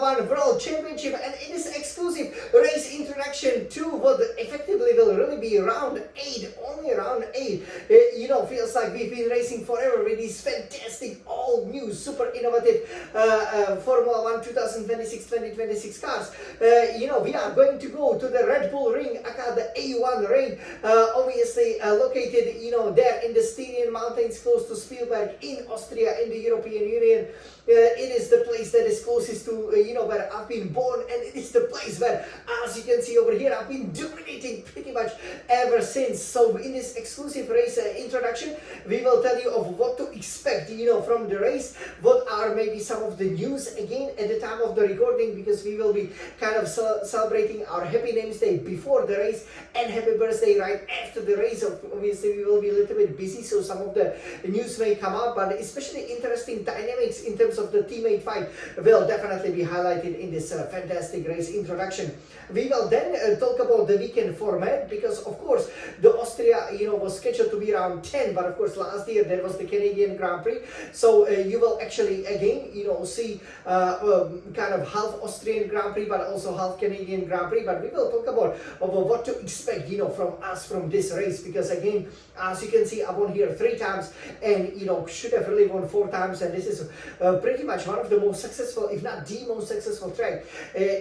One World Championship, and it is exclusive race introduction to what effectively will really be round 8, only round 8. Feels like we've been racing forever with these fantastic, all new, super innovative Formula 1 2026-2026 cars. We are going to go to the Red Bull Ring, aka the A1 Ring, obviously located, there in the Styrian Mountains, close to Spielberg in Austria, in the European Union. It is the place that is closest to, where I've been born, and it is the place where, as you can see over here, I've been dominating pretty much ever since. So in this exclusive race introduction, we will tell you of what to expect, from the race, what are maybe some of the news, again, at the time of the recording, because we will be kind of celebrating our Happy Names Day before the race, and Happy Birthday right after the race. Obviously, we will be a little bit busy, so some of the news may come out, but especially interesting dynamics in terms of the teammate fight will definitely be highlighted in this fantastic race introduction. We will then talk about the weekend format, because of course the Austria was scheduled to be around 10, but of course last year there was the Canadian Grand Prix, so you will actually again see kind of half Austrian Grand Prix but also half Canadian Grand Prix. But we will talk about what to expect from us from this race, because again, as you can see, I won here 3 times and should have really won 4 times, and this is pretty much one of the most successful, if not the most successful track,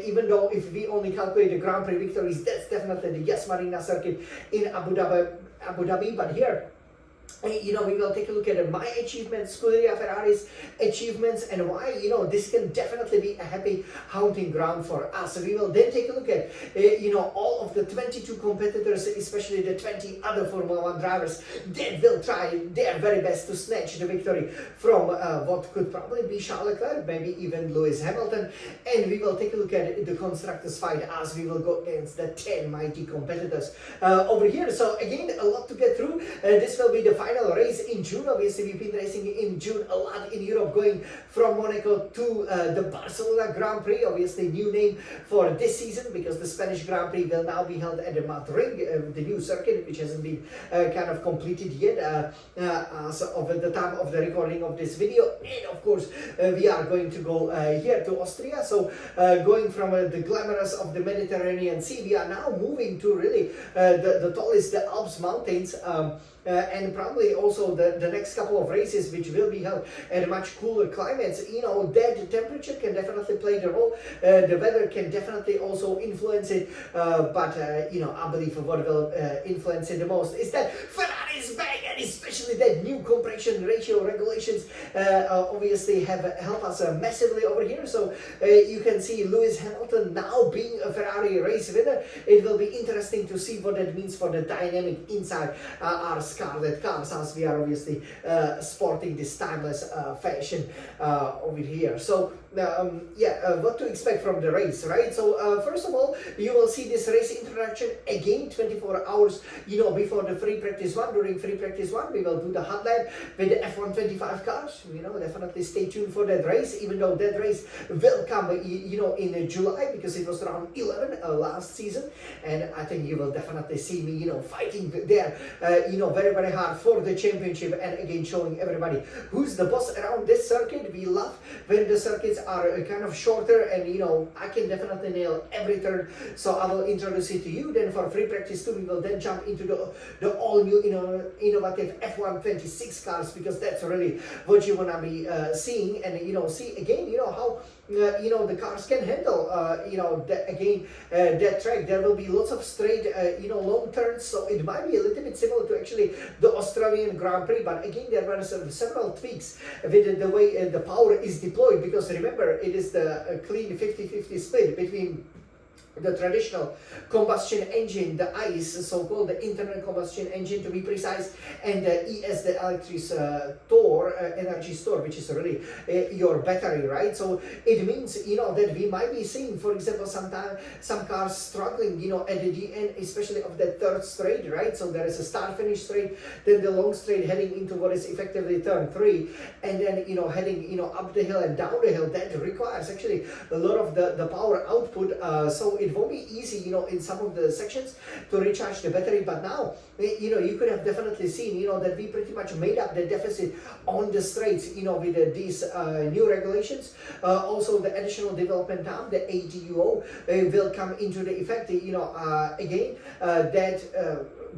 even though if we only calculate the Grand Prix victories, that's definitely the Yas Marina circuit in Abu Dhabi. But here, we will take a look at my achievements, Scuderia Ferrari's achievements, and why this can definitely be a happy hunting ground for us. We will then take a look at all of the 22 competitors, especially the 20 other Formula 1 drivers that will try their very best to snatch the victory from what could probably be Charles Leclerc, maybe even Lewis Hamilton. And we will take a look at the constructors fight as we will go against the 10 mighty competitors over here. So again, a lot to get through. This will be the final race in June. Obviously, we've been racing in June a lot in Europe, going from Monaco to the Barcelona Grand Prix. Obviously, new name for this season, because the Spanish Grand Prix will now be held at the Madrid, the new circuit, which hasn't been kind of completed yet as of the time of the recording of this video. And of course, we are going to go here to Austria. So going from the glamorous of the Mediterranean Sea, we are now moving to really the tallest, the Alps mountains. And probably also the next couple of races, which will be held at much cooler climates. That temperature can definitely play the role. The weather can definitely also influence it. But I believe what will influence it the most is that Ferrari is back, and especially that new compression ratio regulations obviously have helped us massively over here. So you can see Lewis Hamilton now being a Ferrari race winner. It will be interesting to see what that means for the dynamic inside our Scarlet cars, as we are obviously sporting this timeless fashion over here. So what to expect from the race, right? So first of all, you will see this race introduction again 24 hours before the free practice 1. During free practice 1, we will do the hot lap with the F125 cars. Definitely stay tuned for that race, even though that race will come in July, because it was around 11 last season, and I think you will definitely see me fighting there very, very hard for the championship, and again showing everybody who's the boss around this circuit. We love when the circuits are kind of shorter, and I can definitely nail every turn, so I will introduce it to you. Then for free practice 2, we will then jump into the all new innovative F126 cars, because that's really what you want to be seeing, and see again how the cars can handle that track. There will be lots of straight long turns, so it might be a little bit similar to actually the Australian Grand Prix, but again there were several tweaks with the way the power is deployed, because remember, it is the clean 50-50 split between the traditional combustion engine, the ICE, so-called the internal combustion engine to be precise, and the ES, the electric energy store, which is really your battery, right? So it means that we might be seeing, for example, some cars struggling at the end, especially of that third straight, right? So there is a start-finish straight, then the long straight heading into what is effectively turn 3, and then heading up the hill and down the hill. That requires actually a lot of the power output. So it won't be easy, in some of the sections to recharge the battery, but now, you could have definitely seen, that we pretty much made up the deficit on the straights, with these new regulations. Also, the additional development time, the ADUO, will come into the effect, again, that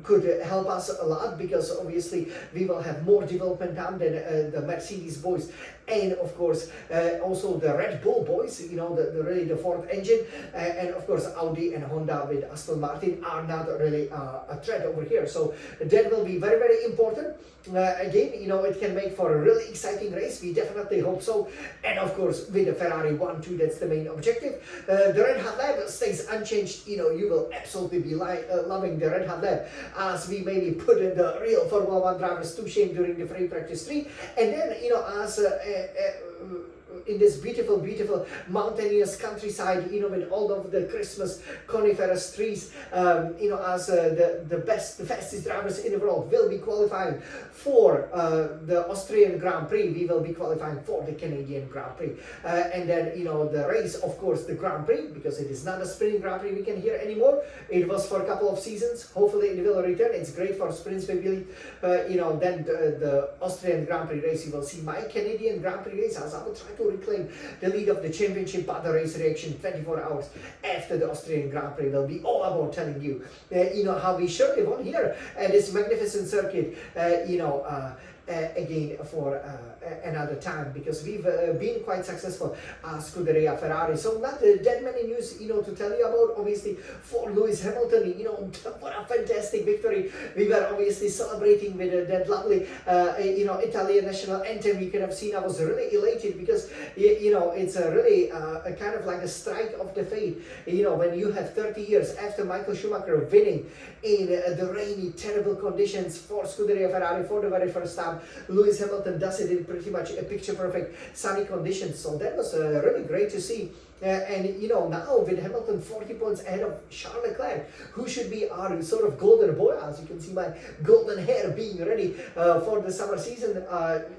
could help us a lot, because obviously we will have more development time than the Mercedes boys, and of course also the Red Bull boys, really the Ford engine, and of course Audi and Honda with Aston Martin are not really a threat over here. So that will be very, very important. Again, it can make for a really exciting race. We definitely hope so. And of course, with the Ferrari 1-2, that's the main objective. The Red Hot Lab stays unchanged. You will absolutely be loving the Red Hot Lab, as we maybe put the real Formula 1 drivers to shame during the free practice 3. And then, as in this beautiful, beautiful mountainous countryside, with all of the Christmas coniferous trees, as the fastest drivers in the world will be qualifying for the Austrian Grand Prix. We will be qualifying for the Canadian Grand Prix. And then, the race, of course, the Grand Prix, because it is not a sprint Grand Prix we can hear anymore. It was for a couple of seasons. Hopefully it will return. It's great for sprints, we believe. Then the Austrian Grand Prix race, you will see my Canadian Grand Prix race, as I will try to reclaim the lead of the championship, but the race reaction 24 hours after the Austrian Grand Prix will be all about telling you, how we surely won here at this magnificent circuit, again for another time, because we've been quite successful as Scuderia Ferrari. So not that many news, to tell you about. Obviously, for Lewis Hamilton, what a fantastic victory. We were obviously celebrating with that lovely, Italian national anthem. You could have seen I was really elated, because, it's a really a kind of like a strike of the fate. When you have 30 years after Michael Schumacher winning in the rainy, terrible conditions for Scuderia Ferrari for the very first time, Lewis Hamilton does it in pretty much a picture-perfect sunny conditions. So that was really great to see. And now with Hamilton 40 points ahead of Charles Leclerc, who should be our sort of golden boy, as you can see my golden hair being ready for the summer season.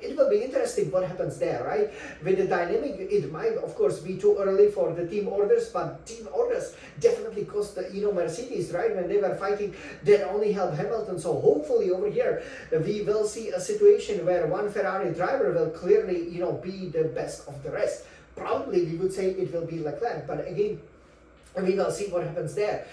It will be interesting what happens there, right? With the dynamic, it might of course be too early for the team orders, but team orders definitely cost Mercedes, right? When they were fighting, that only helped Hamilton. So hopefully over here we will see a situation where one Ferrari driver will clearly be the best of the rest. Probably we would say it will be Leclerc, but again, we will see what happens there.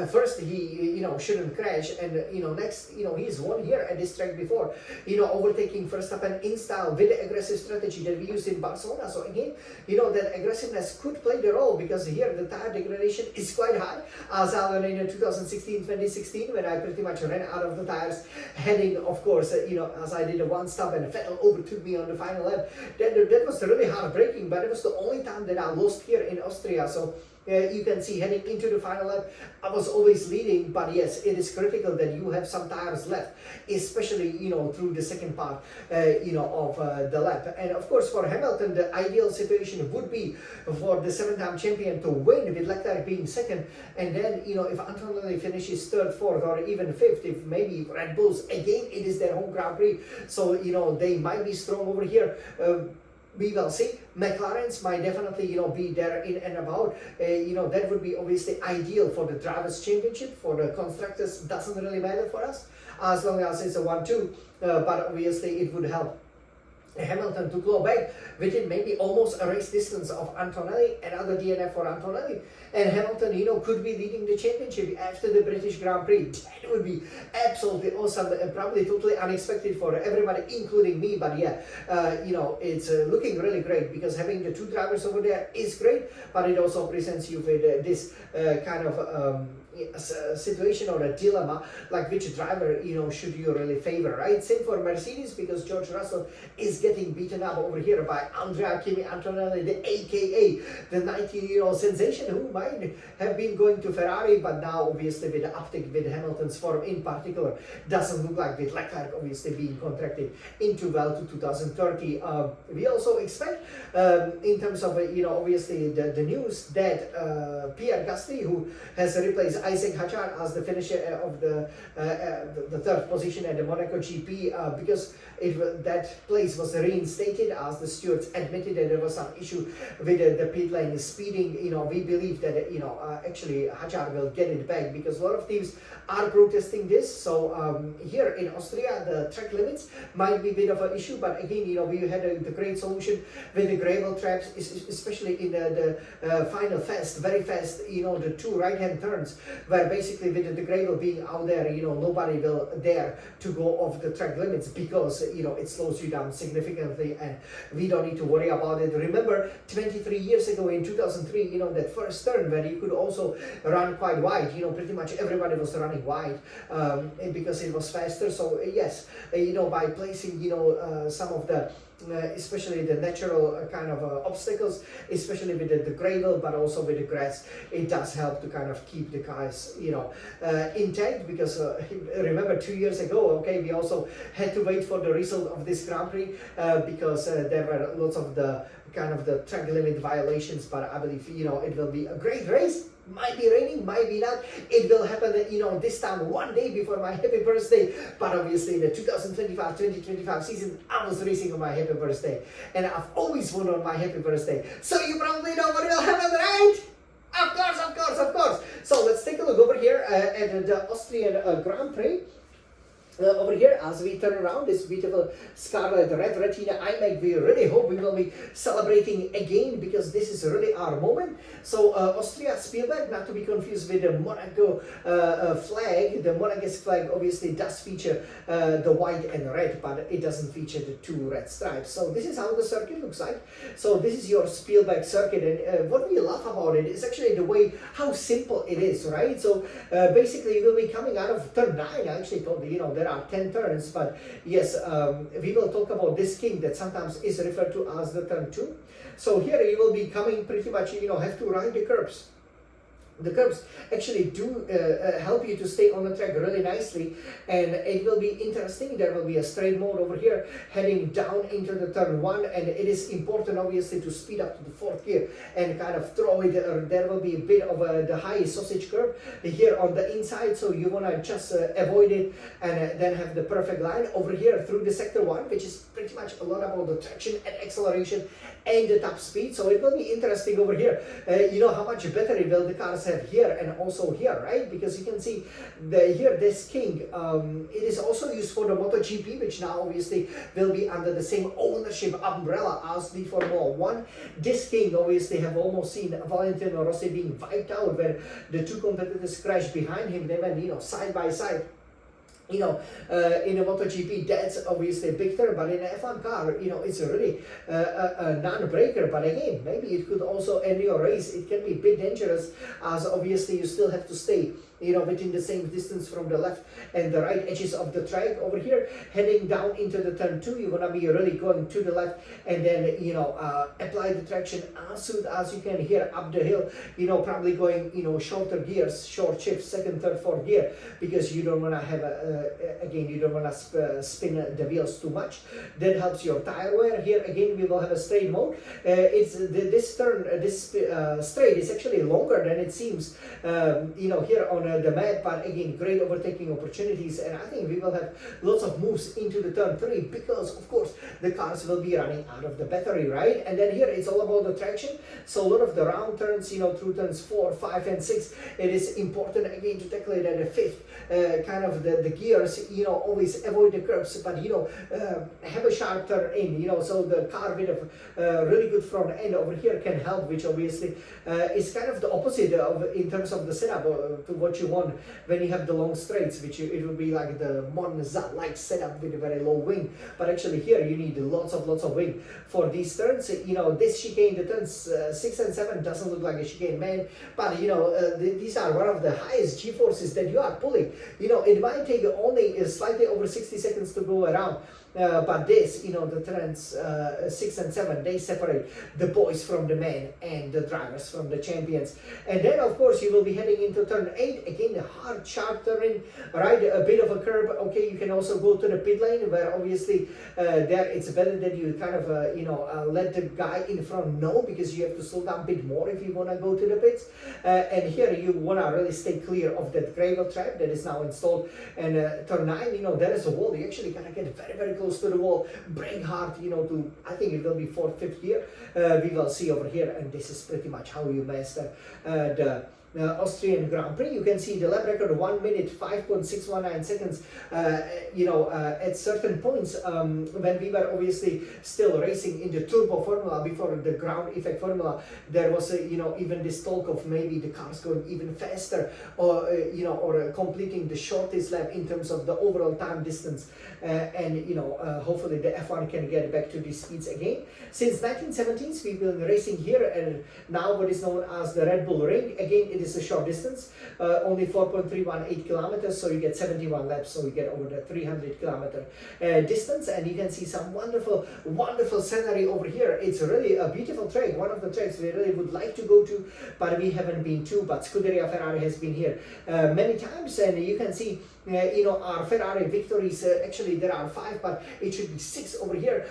First, he shouldn't crash, and next, he's won here at this track before, overtaking Verstappen in style with the aggressive strategy that we used in Barcelona. So again, that aggressiveness could play the role, because here the tire degradation is quite high, as I learned in 2016, when I pretty much ran out of the tires, heading, of course, as I did a one stop and Vettel overtook me on the final lap. That was really heartbreaking, but it was the only time that I lost here in Austria. So you can see heading into the final lap, I was always leading, but yes, it is critical that you have some tires left, especially, through the second part, of the lap. And of course, for Hamilton, the ideal situation would be for the 7-time champion to win, with Leclerc being second. And then, if Antonelli finishes third, fourth, or even fifth, if maybe Red Bulls, again, it is their home Grand Prix, so, they might be strong over here. We will see. McLarens might definitely, be there in and about. That would be obviously ideal for the Drivers' Championship. For the Constructors, doesn't really matter for us, as long as it's a 1-2. But obviously, it would help Hamilton to go back within maybe almost a race distance of Antonelli, another DNF for Antonelli, and Hamilton, could be leading the championship after the British Grand Prix. That would be absolutely awesome, and probably totally unexpected for everybody, including me. But yeah, it's looking really great, because having the two drivers over there is great, but it also presents you with this kind of a situation or a dilemma, like which driver should you really favor, right? Same for Mercedes, because George Russell is getting beaten up over here by Andrea Kimi Antonelli, the AKA the 19-year-old sensation, who might have been going to Ferrari, but now obviously with the uptick with Hamilton's form in particular, doesn't look like, with Leclerc obviously being contracted into well to 2030. We also expect in terms of obviously the news that Pierre Gasly, who has replaced Isaac Hadjar as the finisher of the third position at the Monaco GP, because that place was was reinstated as the stewards admitted that there was some issue with the pit lane speeding. We believe that actually Hajar will get it back, because a lot of teams are protesting this. So here in Austria, the track limits might be a bit of an issue, but again, we had the great solution with the gravel traps, especially in the final very fast, the two right-hand turns, where basically with the gravel being out there, nobody will dare to go off the track limits, because it slows you down significantly, and we don't need to worry about it. Remember 23 years ago in 2003, that first turn where you could also run quite wide, pretty much everybody was running wide, because it was faster. So yes, by placing some of the especially the natural kind of obstacles, especially with the gravel, but also with the grass, it does help to kind of keep the cars intact. Because remember 2 years ago, okay, we also had to wait for the result of this Grand Prix, because there were lots of the kind of the track limit violations. But I believe it will be a great race. Might be raining, might be not. It will happen, this time one day before my happy birthday. But obviously, in the 2025 season, I was racing on my happy birthday, and I've always won on my happy birthday. So you probably know what will happen, right? Of course. So let's take a look over here at the Austrian Grand Prix. Over here, as we turn around this beautiful scarlet red retina iMac, we really hope we will be celebrating again, because this is really our moment. So Austria Spielberg, not to be confused with the Monaco flag. The Monegasque flag obviously does feature the white and red, but it doesn't feature the two red stripes. So this is how the circuit looks like. So this is your Spielberg circuit, and what we love about it is actually the way how simple it is, right? So basically, you will be coming out of turn 9. I actually told you, there are 10 turns, but yes, we will talk about this king that sometimes is referred to as the turn 2. So here you will be coming pretty much, have to ride the curbs. The curbs actually do help you to stay on the track really nicely, and it will be interesting. There will be a straight mode over here heading down into the turn 1, and it is important obviously to speed up to the 4th gear and kind of throw it. There will be a bit of the high sausage curve here on the inside, so you want to just avoid it and then have the perfect line over here through the sector 1, which is pretty much a lot about the traction and acceleration and the top speed. So it will be interesting over here. How much battery will the cars have here and also here, right? Because you can see here this king, it is also used for the MotoGP, which now obviously will be under the same ownership umbrella as the Formula 1. This king obviously have almost seen Valentino Rossi being wiped out, where the two competitors crashed behind him. They went side by side. In a MotoGP, that's obviously a big turn, but in an F1 car, it's really a non-breaker. But again, maybe it could also end your race. It can be a bit dangerous, as obviously you still have to stay within the same distance from the left and the right edges of the track. Over here, heading down into the turn 2, you want to be really going to the left, and then apply the traction as soon as you can here up the hill, probably going shorter gears, short shifts, 2nd, 3rd, 4th gear, because you don't want to have you don't want to spin the wheels too much. That helps your tire wear. Here again, we will have a straight mode. This straight is actually longer than it seems here on the map, but again, great overtaking opportunities, and I think we will have lots of moves into the turn 3, because of course the cars will be running out of the battery, right? And then here it's all about the traction. So a lot of the round turns, through turns 4, 5 and 6, it is important again to tackle it at the 5th, kind of the gears, always avoid the curbs, but have a sharp turn in, so the car with a really good front end over here can help, which obviously is kind of the opposite of in terms of the setup to what you want when you have the long straights, which it would be like the Monza-like setup with a very low wing. But actually here you need lots of wing for these turns. This chicane, the turns 6 and 7 doesn't look like a chicane, man, but these are one of the highest G-forces that you are pulling. It might take only slightly over 60 seconds to go around. But this, the turns 6 and 7, they separate the boys from the men and the drivers from the champions. And then, of course, you will be heading into turn 8. Again, a hard, sharp turn, right? A bit of a curb. Okay, you can also go to the pit lane, where obviously there it's better that you kind of, let the guy in front know, because you have to slow down a bit more if you want to go to the pits. And here you want to really stay clear of that gravel trap that is now installed. And turn 9, there is a wall. You actually got to get very, very close close to the wall, brake hard, to, I think it will be 4th, 5th gear. We will see over here, and this is pretty much how you master the Austrian Grand Prix. You can see the lap record 1 minute 5.619 seconds. At certain points when we were obviously still racing in the turbo formula before the ground effect formula, there was even this talk of maybe the cars going even faster, or completing the shortest lap in terms of the overall time distance, hopefully the F1 can get back to these speeds again. Since 1970s we've been racing here, and now what is known as the Red Bull Ring. Again, it is a short distance, only 4.318 kilometers, so you get 71 laps, so you get over the 300 kilometer distance, and you can see some wonderful scenery over here. It's really a beautiful track, one of the tracks we really would like to go to, but we haven't been to. But Scuderia Ferrari has been here many times, and you can see our Ferrari victories. Actually there are 5, but it should be 6 over here.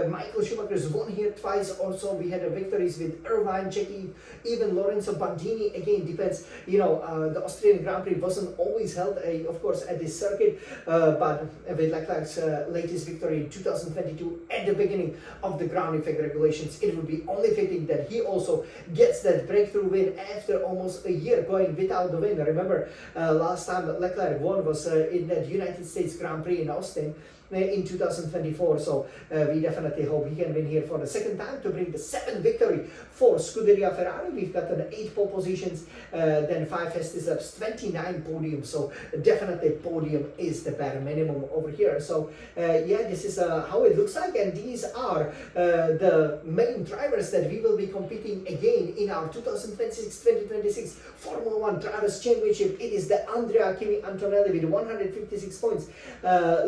Michael Schumacher's won here twice. Also we had victories with Irvine, Jackie, even Lorenzo Bandini. Again, depends. The Austrian Grand Prix wasn't always held, of course, at this circuit, but with Leclerc's latest victory in 2022 at the beginning of the ground effect regulations, it would be only fitting that he also gets that breakthrough win after almost a year going without the win. Remember, last time Leclerc won was in the United States Grand Prix in Austin in 2024, so we definitely hope he can win here for the second time to bring the 7th victory for Scuderia Ferrari. We've gotten 8 pole positions, then 5 fastest laps, 29 podiums, so definitely podium is the bare minimum over here. So this is how it looks like, and these are the main drivers that we will be competing again in our 2026 Formula 1 Drivers' Championship. It is the Andrea Kimi Antonelli with 156 points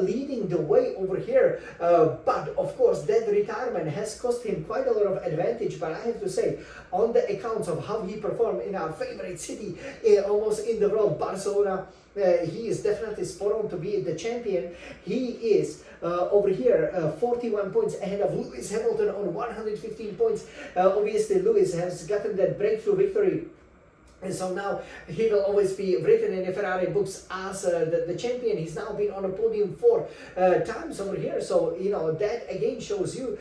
leading the way over here, but of course that retirement has cost him quite a lot of advantage. But I have to say, on the accounts of how he performed in our favorite city, almost in the world, Barcelona, he is definitely spot on to be the champion. He is over here 41 points ahead of Lewis Hamilton on 115 points. Obviously Lewis has gotten that breakthrough victory, and so now he will always be written in the Ferrari books as the champion. He's now been on a podium 4 times over here. So, that again shows you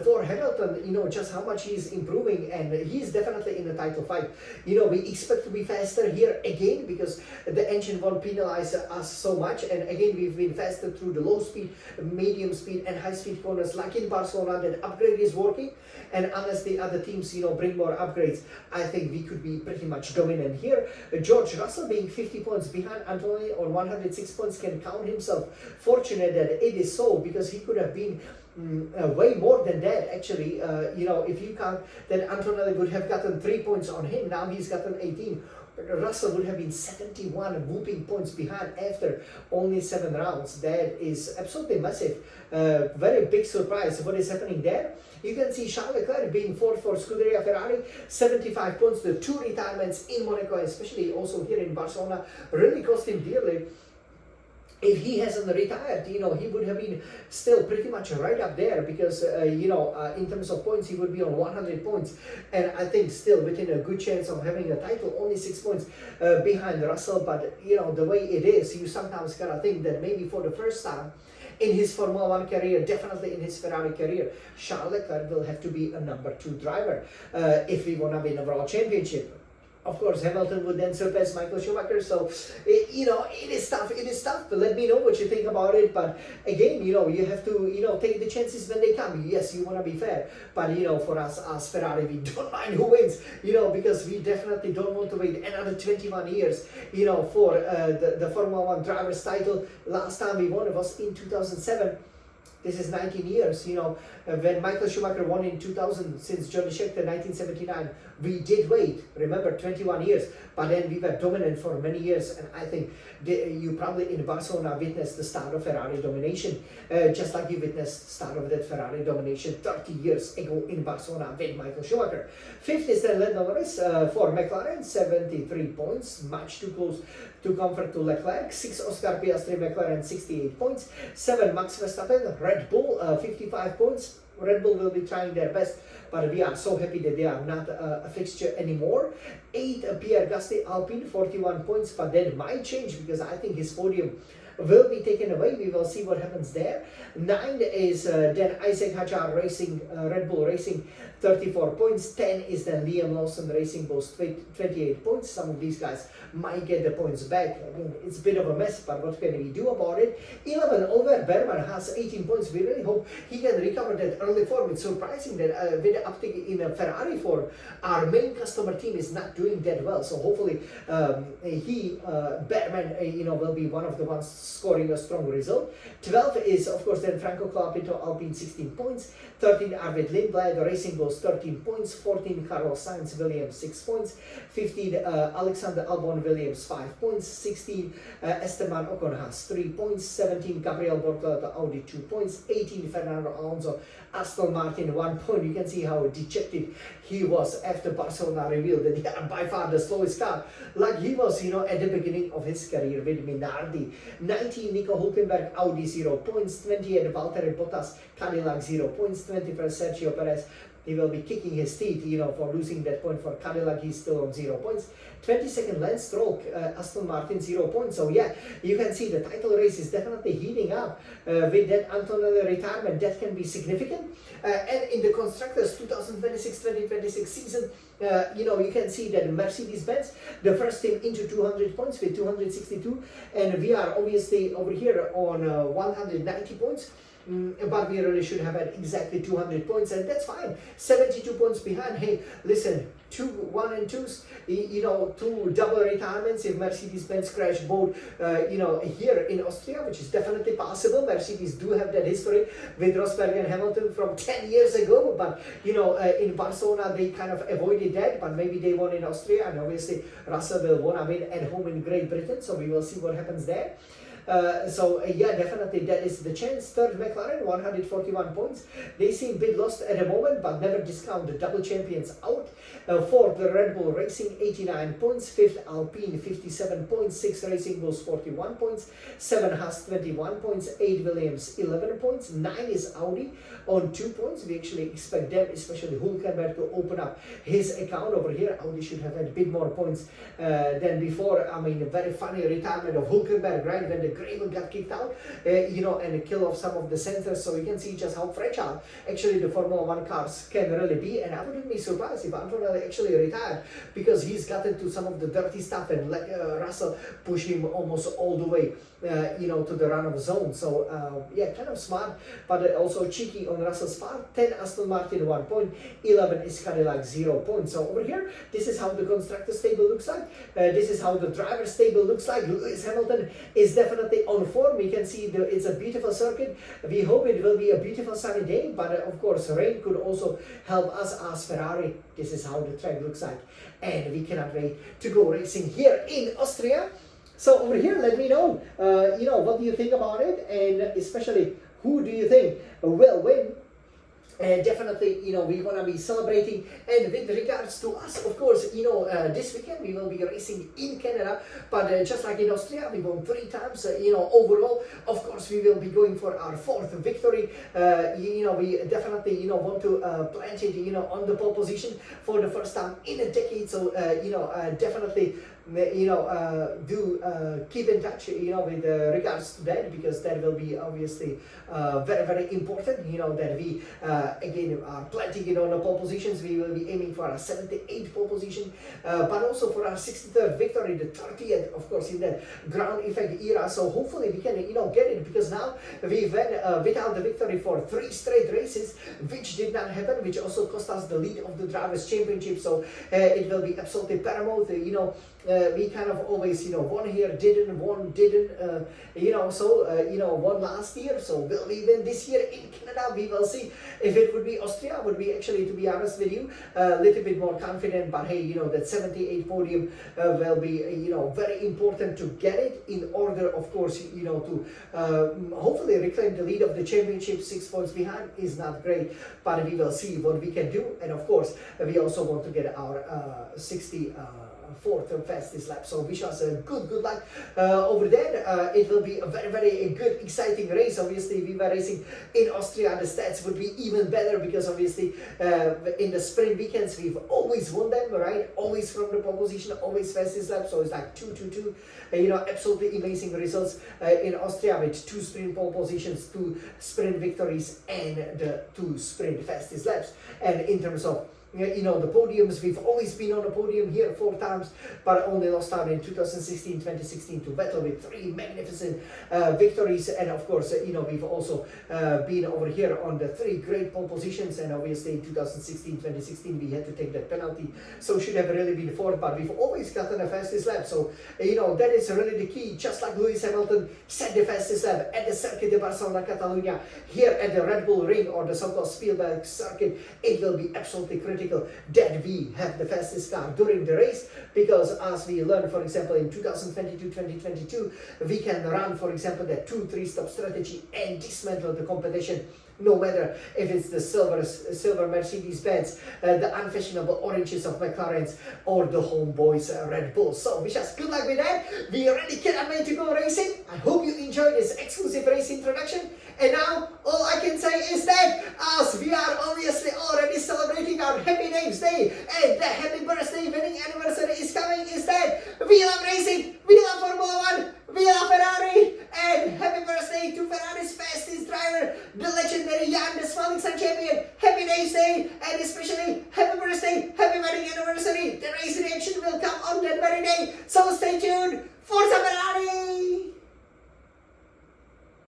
for Hamilton, just how much he's improving, and he's definitely in the title fight. We expect to be faster here again because the engine won't penalize us so much, and again we've been faster through the low speed, medium speed and high speed corners like in Barcelona. That upgrade is working, and unless the other teams bring more upgrades, I think we could be pretty much dominant here. George Russell being 50 points behind Antonelli on 106 points can count himself fortunate that it is so, because he could have been way more than that actually. If you count that Antonelli would have gotten 3 points on him, now he's gotten 18. Russell would have been 71 whooping points behind after only 7 rounds. That is absolutely massive. Very big surprise what is happening there. You can see Charles Leclerc being 4th for Scuderia Ferrari, 75 points. The 2 retirements in Monaco, especially also here in Barcelona, really cost him dearly. If he hasn't retired, he would have been still pretty much right up there, because in terms of points he would be on 100 points, and I think still within a good chance of having a title, only 6 points behind Russell. But the way it is, you sometimes gotta think that maybe for the first time in his Formula 1 career, definitely in his Ferrari career, Charles Leclerc will have to be a number 2 driver if we want to win a world championship. Of course, Hamilton would then surpass Michael Schumacher. So, it is tough. It is tough. But let me know what you think about it. But again, you have to, take the chances when they come. Yes, you want to be fair. But, for us as Ferrari, we don't mind who wins, because we definitely don't want to wait another 21 years, for the Formula 1 driver's title. Last time we won it was in 2007. This is 19 years, when Michael Schumacher won in 2000, since Johnny Scheckter 1979, we did wait, remember, 21 years, but then we were dominant for many years, and I think you probably in Barcelona witnessed the start of Ferrari domination, just like you witnessed the start of that Ferrari domination 30 years ago in Barcelona with Michael Schumacher. 5th is then Lando Norris for McLaren, 73 points, much too close to comfort to Leclerc. 6 Oscar Piastri, McLaren, 68 points. 7 Max Verstappen, Red Bull, 55 points. Red Bull will be trying their best, but we are so happy that they are not a fixture anymore. 8 Pierre Gasly, Alpine, 41 points, but that might change because I think his podium will be taken away. We will see what happens there. 9 is then Isaac Hajar Racing, Red Bull Racing, 34 points. 10 is then Liam Lawson Racing, both 28 points. Some of these guys might get the points back. Again, it's a bit of a mess, but what can we do about it? 11, Oliver Berman has 18 points. We really hope he can recover that early form. It's surprising that with the uptick in Ferrari for our main customer team is not doing that well. So hopefully Berman, will be one of the ones scoring a strong result. 12 is, of course, then Franco Colapinto Alpine, 16 points. 13, Arvid Lindblad Racing Bulls, 13 points. 14, Carlos Sainz Williams, 6 points. 15, Alexander Albon Williams, 5 points. 16, Esteban Ocon has 3 points. 17, Gabriel Bortoleto Audi, 2 points. 18, Fernando Alonso Aston Martin, 1 point. You can see how dejected he was after Barcelona revealed that they are by far the slowest car, like he was, at the beginning of his career with Minardi. 19, Nico Hülkenberg Audi, 0 points. 28, Valtteri Bottas Cadillac, 0 points. 21, Sergio Perez. He will be kicking his teeth, for losing that point for Cadillac. He's still on 0 points. 22nd, Lance Stroll, Aston Martin, 0 points. So yeah, you can see the title race is definitely heating up with that Antonelli retirement. That can be significant. And in the constructors 2026-2026 season, you can see that Mercedes-Benz, the first team into 200 points with 262, and we are obviously over here on 190 points. But we really should have had exactly 200 points, and that's fine. 72 points behind. Hey, listen, 2 1 and 2s, 2 double retirements if Mercedes-Benz crash both, here in Austria, which is definitely possible. Mercedes do have that history with Rosberg and Hamilton from 10 years ago, but in Barcelona they kind of avoided that, but maybe they won in Austria, and obviously Russell will want to win at home in Great Britain, so we will see what happens there. Yeah, definitely that is the chance. Third, McLaren, 141 points. They seem a bit lost at the moment, but never discount the double champions out. Fourth, the Red Bull Racing, 89 points. Fifth, Alpine, 57 points. Sixth, Racing Bulls, 41 points. 7, Haas, 21 points. 8, Williams, 11 points. 9 is Audi on 2 points. We actually expect them, especially Hülkenberg, to open up his account over here. Audi should have had a bit more points than before. I mean, a very funny retirement of Hülkenberg, right, when the Gravel got kicked out, and kill off some of the sensors. So you can see just how fragile actually the Formula 1 cars can really be. And I wouldn't be surprised if Antonelli actually retired, because he's gotten to some of the dirty stuff and let Russell push him almost all the way, to the run-off zone. So yeah, kind of smart, but also cheeky on Russell's part. 10, Aston Martin, 1 point. 11 is Cadillac, 0 points. So over here, this is how the constructor stable looks like. This is how the driver stable looks like. Lewis Hamilton is definitely on form. We can see it's a beautiful circuit. We hope it will be a beautiful sunny day, but of course rain could also help us as Ferrari. This is how the track looks like, and we cannot wait to go racing here in Austria. So over here, let me know, what do you think about it, and especially who do you think will win. And definitely, we want to be celebrating. And with regards to us, of course, this weekend we will be racing in Canada. But just like in Austria, we won 3 times, overall. Of course, we will be going for our 4th victory. We definitely, want to plant it, on the pole position for the first time in a decade. So, definitely, do keep in touch, with regards to that, because that will be obviously very, very important, that we again are planting it on the pole positions. We will be aiming for our 78th pole position, but also for our 63rd victory, the 30th, of course, in the ground effect era. So hopefully we can, get it, because now we went without the victory for 3 straight races, which did not happen, which also cost us the lead of the Drivers' Championship. So it will be absolutely paramount, we kind of always, won here, won, won last year. So will we win this year in Canada? We will see. If it would be Austria, would be actually, to be honest with you, a little bit more confident. But hey, that 78 podium will be, very important to get it in order, of course, to hopefully reclaim the lead of the championship. 6 points behind is not great, but we will see what we can do. And of course, we also want to get our 64th fastest lap. So wish us a good luck over there. It will be a very, very good, exciting race. Obviously, we were racing in Austria. The stats would be even even better because obviously in the sprint weekends we've always won them, right? Always from the pole position, always fastest lap. So it's like 2-2-2. Absolutely amazing results in Austria with 2 sprint pole positions, 2 sprint victories, and the 2 sprint fastest laps. And in terms of the podiums, we've always been on the podium here 4 times, but only lost out in 2016, 2016 to Vettel with 3 magnificent victories. And of course, we've also been over here on the 3 great pole positions. And obviously in 2016, 2016, we had to take that penalty. So should have really been 4th, but we've always gotten the fastest lap. So, that is really the key. Just like Lewis Hamilton set the fastest lap at the Circuit de Barcelona, Catalunya, here at the Red Bull Ring or the so-called Spielberg circuit, it will be absolutely critical that we have the fastest car during the race, because as we learned, for example, in 2022, we can run, for example, the 2-3 stop strategy and dismantle the competition. No matter if it's the silver Mercedes-Benz, the unfashionable oranges of McLarens, or the homeboys Red Bull. So wish us good luck with that. We really cannot wait to go racing. I hope you enjoyed this exclusive race introduction. And now all I can say is that as we are obviously already celebrating our Happy Names Day and the happy birthday winning anniversary is coming, is that we love racing, we love Formula 1, we love Ferrari, and happy birthday to Ferrari's fastest driver, the legendary Jan, the Smiling Sun champion. Happy Names Day, and especially happy birthday, happy wedding anniversary. The race reaction will come on that very day, so stay tuned. Forza Ferrari!